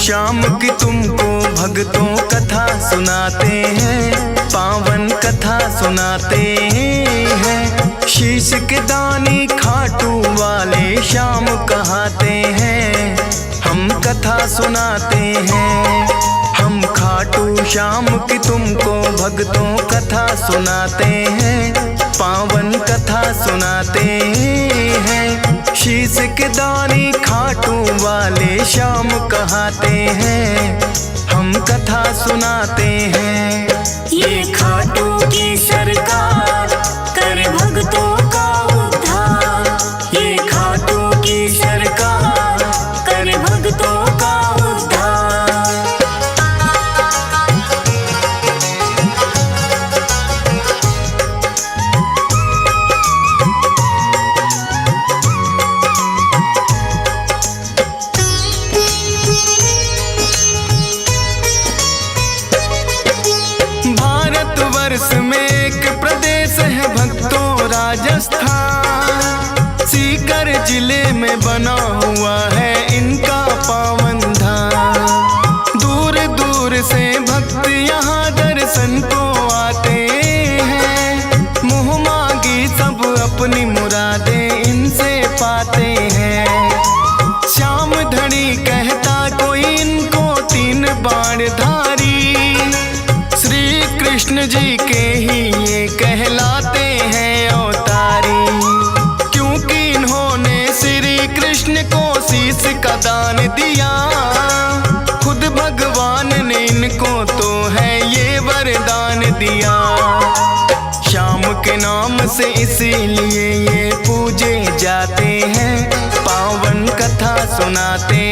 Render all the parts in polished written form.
श्याम की तुमको भक्तों कथा सुनाते हैं, पावन कथा सुनाते हैं। शीश के दानी खाटू वाले श्याम कहाते हैं, हम कथा सुनाते हैं। हम खाटू श्याम की तुमको भक्तों कथा सुनाते हैं, पावन कथा सुनाते हैं। शीश के दानी खाटू वाले श्याम कहाते हैं, हम कथा सुनाते हैं। ये खाटू की सरकार कर भक्तों का उद्धार, ये खाटू की सरकार कर भक्तों का उद्धार। भारतवर्ष में एक प्रदेश है भक्तों राजस्थान, सीकर जिले में बना हुआ है इनका पावन धाम। दूर दूर से भक्त यहाँ दर्शन को आते हैं, मुँह मांगी सब अपनी मुरादें इनसे पाते हैं। श्याम धनी कहता कोई इनको तीन बाण धारी, कृष्ण जी के ही ये कहलाते हैं अवतारी। क्योंकि इन्होंने श्री कृष्ण को शीश का दान दिया, खुद भगवान ने इनको तो है ये वरदान दिया। श्याम के नाम से इसीलिए ये पूजे जाते हैं, पावन कथा सुनाते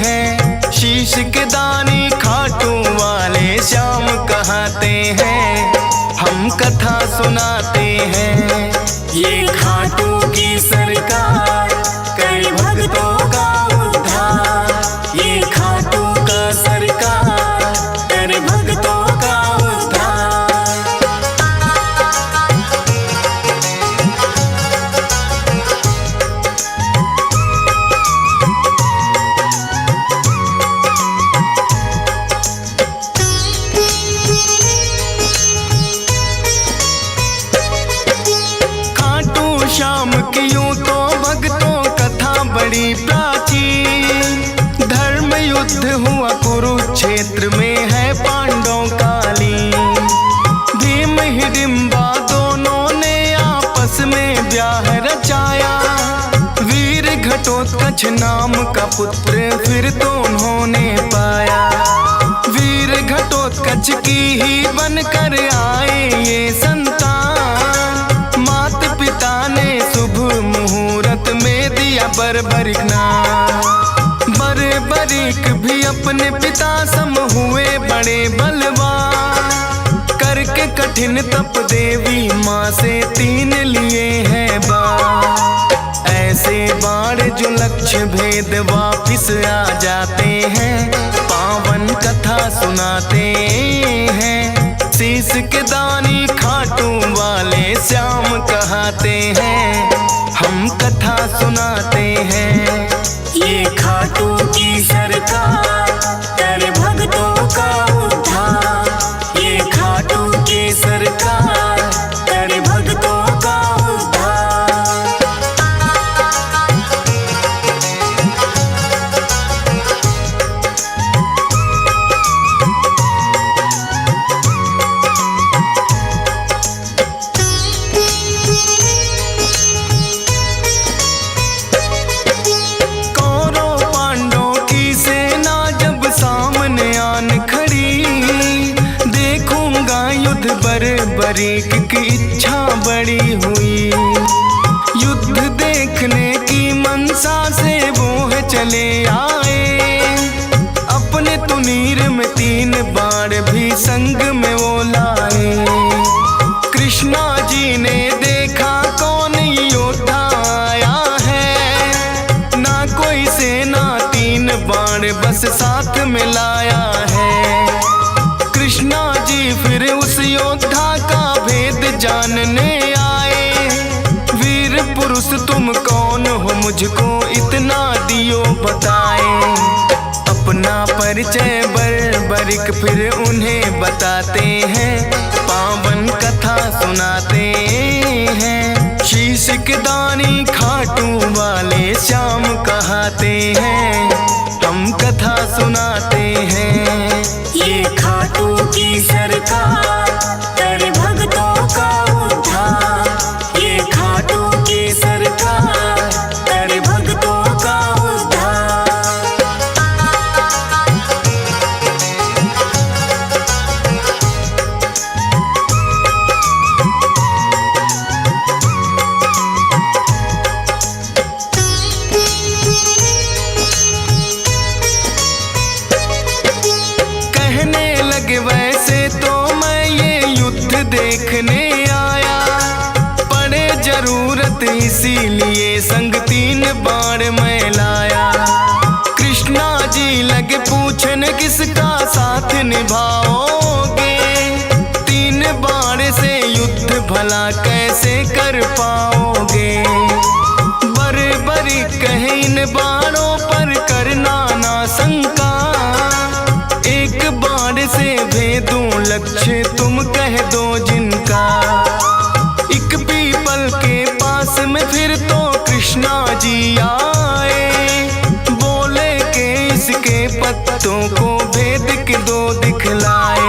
हैं। शीश के दानी खाटू वाले श्याम कहाते हैं, हम कथा सुनाते हैं। ये खाटू की सरकार कर भक्तों का उद्धार, ये खाटू का सरकार कर भक्तों का उद्धार। श्याम की यूं तो भक्तों कथा बड़ी प्राचीन, धर्म युद्ध हुआ कुरुक्षेत्र में है पांडवों कालीन। भीम हिडिंबा दोनों ने आपस में ब्याह रचाया, वीर घटोत्कच नाम का पुत्र फिर तो उन्होंने पाया। वीर घटोत्कच की ही बनकर आए ये संतान, मात पिता ने शुभ मुहूर्त में दिया बर्बरिक नाम। बर्बरिक भी अपने पिता सम हुए बड़े बलवान, करके कठिन तप देवी माँ से तीन लिए हैं बाण। ऐसे बाण जो लक्ष्य भेद वापिस आ जाते हैं, पावन कथा सुनाते हैं। शीश के दानी खाटू वाले श्याम कहाते हैं, हम कथा सुनाते हैं। ये खाटू की सरकार कर भक्तों का उद्धार, ये खाटू की सरकार कर भक्तों का उद्धार। बर्बरिक की इच्छा बड़ी हुई, युद्ध देखने की मनसा से वो है चले आए। अपने तुनीर में तीन बाण भी संग में वो लाए। कृष्णा जी ने देखा कौन योद्धा आया है, ना कोई सेना तीन बाण बस साथ में लाया है। कृष्णा जी फिर उस योद्धा का भेद जानने आए। वीर पुरुष तुम कौन हो, मुझको इतना दियो बताए। अपना परिचय बरिक फिर उन्हें बताते हैं, पावन कथा सुनाते हैं। शीश के दानी खाटू वाले श्याम कहाते हैं, हम कथा सुनाते हैं। ये खाटू की सरकार कर भक्तों का उद्धार। ये खाटू की सरकार कर भक्तों का उद्धार। वैसे तो मैं ये युद्ध देखने आया, पड़े जरूरत इसीलिए संग 3 बाण मैं लाया। कृष्णा जी लगे पूछन किसका साथ निभाओगे, 3 बाण से युद्ध भला कैसे कर पाओगे। बरी कहे इन बाणों पर करना ना शंका, एक बाण से भेदूं लक्ष्य तुम कह दो जिनका। एक पीपल के पास में फिर तो कृष्णा जी आए, बोले के इसके पत्तों को भेद के 2 दिखलाए।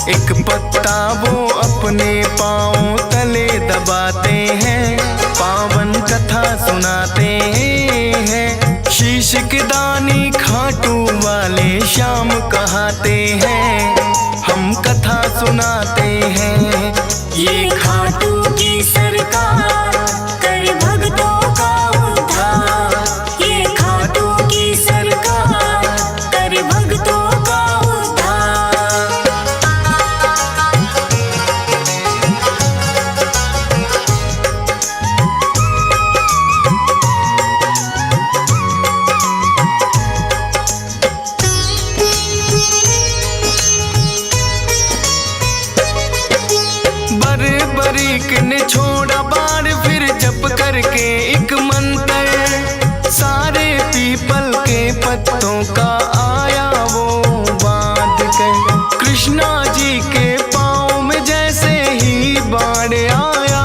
एक पत्ता वो अपने पांव तले दबाते हैं, पावन कथा सुनाते हैं। शीश के दानी खाटू वाले श्याम कहाते हैं, हम कथा सुनाते हैं। ये खाटू की सरकार कर भक्तों का उद्धार। ये खाटू की सरकार कर भक्तों का उद्धार। बरीक ने छोड़ा बाण फिर जप करके एक मंत्र, सारे पीपल के पत्तों का आया वो बांध कर। कृष्णा जी के पाँव में जैसे ही बाण आया,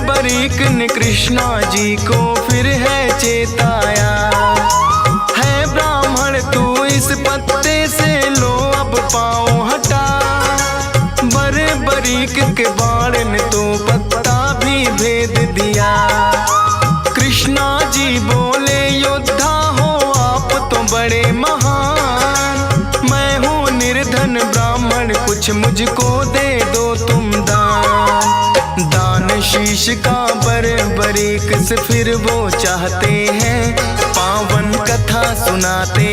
बरीक ने कृष्णा जी को फिर है चेताया। है ब्राह्मण तू इस पत्ते से लो अब पाँव हटा, बरीक के बाण ने तो पत्ता भी भेद दिया। कृष्णा जी बोले योद्धा हो आप तो बड़े महान, मैं हूँ निर्धन ब्राह्मण कुछ मुझको दे दो तुम दान। दान शीश का बरीक से फिर वो चाहते हैं, पावन कथा सुनाते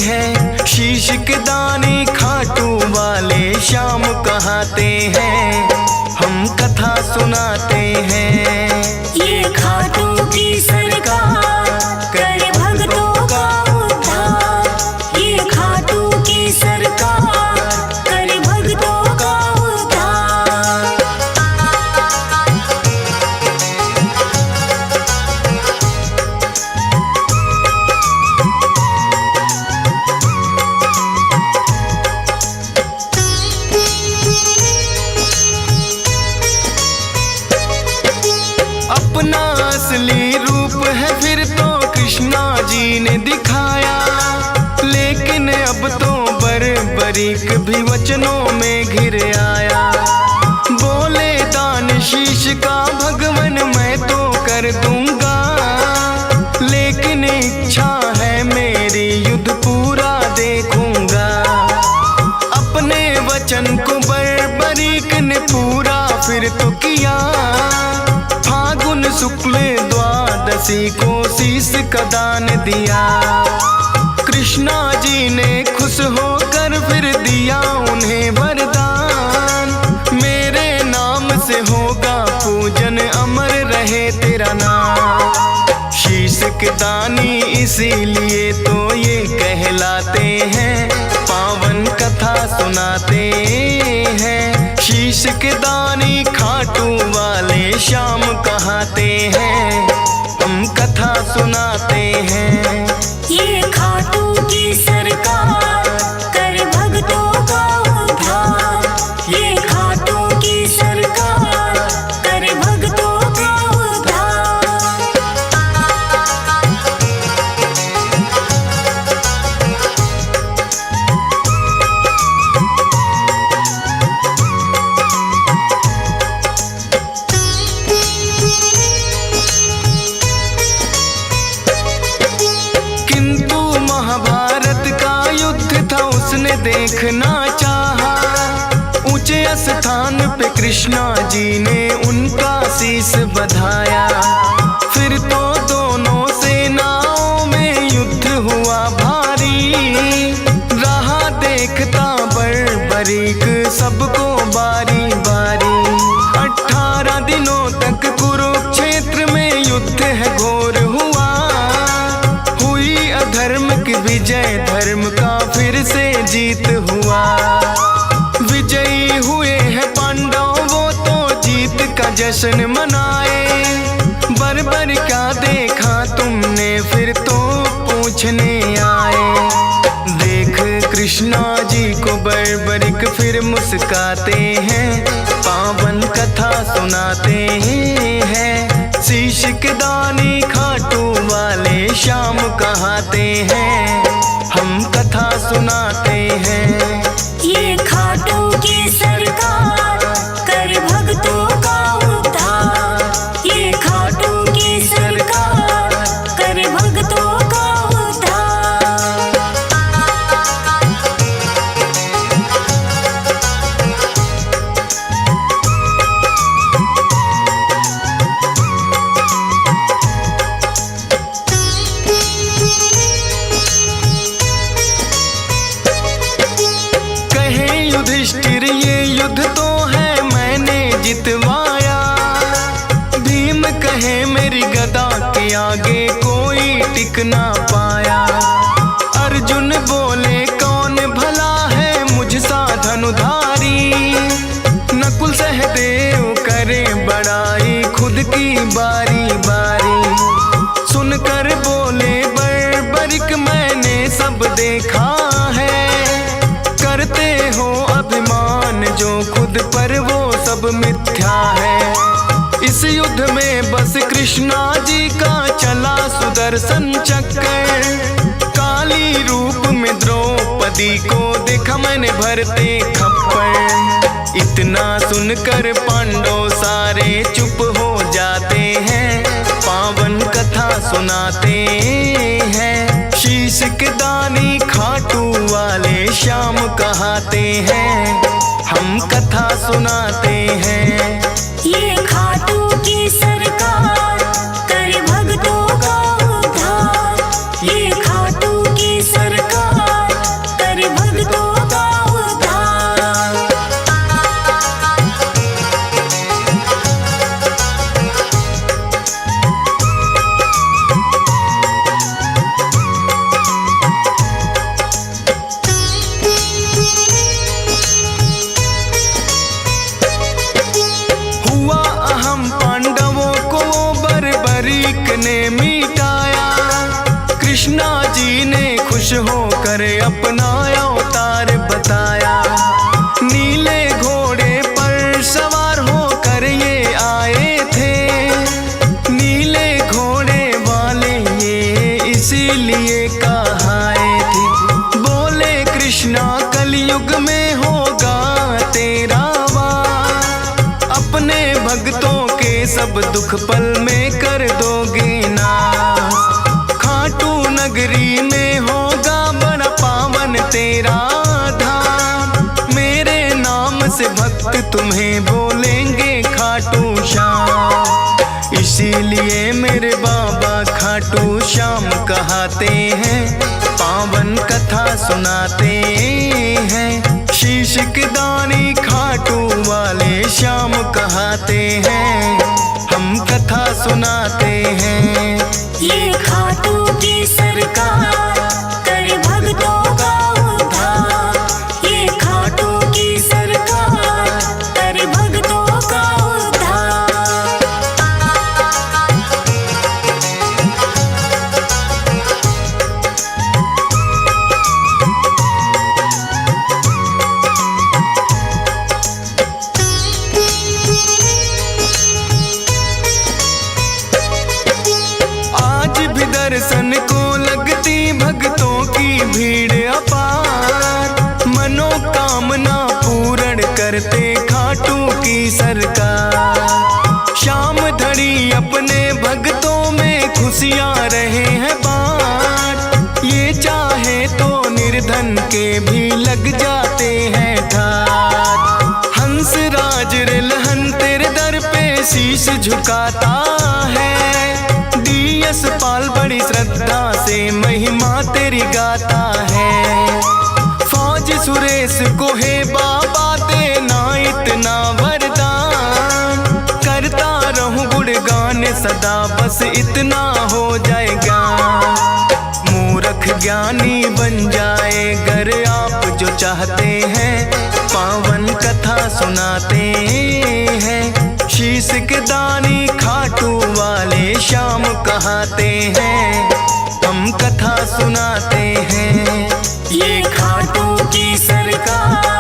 हैं। शीश के दानी खाटू वाले श्याम कहाते हैं, हम कथा सुनाते हैं। ये खाटू की सरकार कर भक्तों का उद्धार। ये खाटू की सरकार कर भक्तों का उद्धार। अपना असली रूप है फिर तो कृष्णा जी ने दिखाया, लेकिन अब तो बरीक भी वचनों में घिर आया। बोले दान शीश का भगवन मैं तो कर दूंगा, लेकिन इच्छा है मेरी युद्ध पूरा देखूंगा। अपने वचन को बरीक ने पूरा फिर तो किया, फागुन शुक्ल द्वादशी को शीश का दान दिया। कृष्णा जी ने खुश होकर फिर दिया उन्हें वरदान, मेरे नाम से होगा पूजन अमर रहे तेरा नाम। शीश के दानी इसीलिए तो ये कहलाते हैं, पावन कथा सुनाते हैं। शीश के दानी खाटू वाले श्याम कहाते हैं, हम कथा सुनाते हैं। ये में देखना चाहा। ऊंचे स्थान पे कृष्णा जी ने उनका शीश बधाया। फिर तो दोनों सेनाओं में युद्ध हुआ भारी। रहा देखता बर्बरीक सबको बारी बारी। 18 दिनों तक कुरुक्षेत्र में युद्ध है घोर हुआ। हुई अधर्म की विजय, धर्म का फिर से जीत हुआ। विजयी हुए हैं पांडव, वो तो जीत का जश्न मनाए। बर्बर क्या देखा तुमने, फिर तो पूछने आए। देख कृष्णा जी को बर्बरिक फिर मुस्काते हैं। पावन कथा सुनाते हैं। शीश के दानी खाटू वाले श्याम कहाते हैं। हम कथा सुनाते हैं। ये खाटू की सरकार कर भक्तों का उद्धार। ये खाटू की सरकार कर भक्तों का उद्धार। युधिष्ठिर ये युद्ध तो है मैंने जितवाया। भीम कहे मेरी गदा के आगे कोई टिक ना पाया। अर्जुन बोले कौन भला है मुझसा धनुधारी। नकुल सहदेव करे बड़ाई खुद की बारी बारी। सुनकर बोले बर्बरिक मैंने सब देखा है। करते हो अभिमान जो खुद पर वो सब मिथ्या है। इस युद्ध में बस कृष्णा जी का चला सुदर्शन चक्कर। काली रूप में द्रौपदी को देखा मैंने भरते खप्पर। इतना सुनकर पांडव सारे चुप हो जाते हैं। पावन कथा सुनाते हैं। शीश के दानी खाटू वाले श्याम कहाते हैं। हम कथा सुनाते हैं। ये खाटू की सरकार कर भक्तों का उद्धार। ये खाटू की सरकार कर भक्तों का उद्धार। ने मिटाया। कृष्णा जी ने खुश होकर अपना अवतार बताया। नीले घोड़े पर सवार होकर ये आए थे। नीले घोड़े वाले ये इसीलिए कहाए थे। बोले कृष्णा कलयुग में होगा तेरा वार। अपने भक्तों के सब दुख पल में कर दोगे नाश। खाटू नगरी में होगा बड़ा पावन तेरा धाम। मेरे नाम से भक्त तुम्हें बोलेंगे खाटू श्याम। इसीलिए मेरे बाबा खाटू श्याम कहाते हैं। पावन कथा सुनाते हैं। शीश के दानी खाटू वाले श्याम कहाते हैं। हम कथा सुनाते हैं। ये खाटू की सरकार कर भक्तों का उद्धार। ये खाटू की सरकार कर भक्तों का उद्धार। दर्शन को लगती भक्तों की भीड़ अपार। मनोकामना पूर्ण करते खाटू की सरकार। शाम धड़ी अपने भक्तों में खुशियां रहे हैं बाँट। ये चाहे तो धन के भी लग जाते हैं ठाट। हंस राज रिलहन तेरे दर पे शीश झुकाता है। डीएस पाल बड़ी श्रद्धा से महिमा तेरी गाता है। फौज सुरेश को है बाबा देना इतना वरदान। करता रहूं गुणगान सदा बस इतना हो जाएगा। मूर्ख ज्ञानी बन जाए गर आप जो चाहते हैं। पावन कथा सुनाते हैं। शीश के दानी खाटू वाले श्याम कहाते हैं। हम कथा सुनाते हैं। ये खाटू की सरकार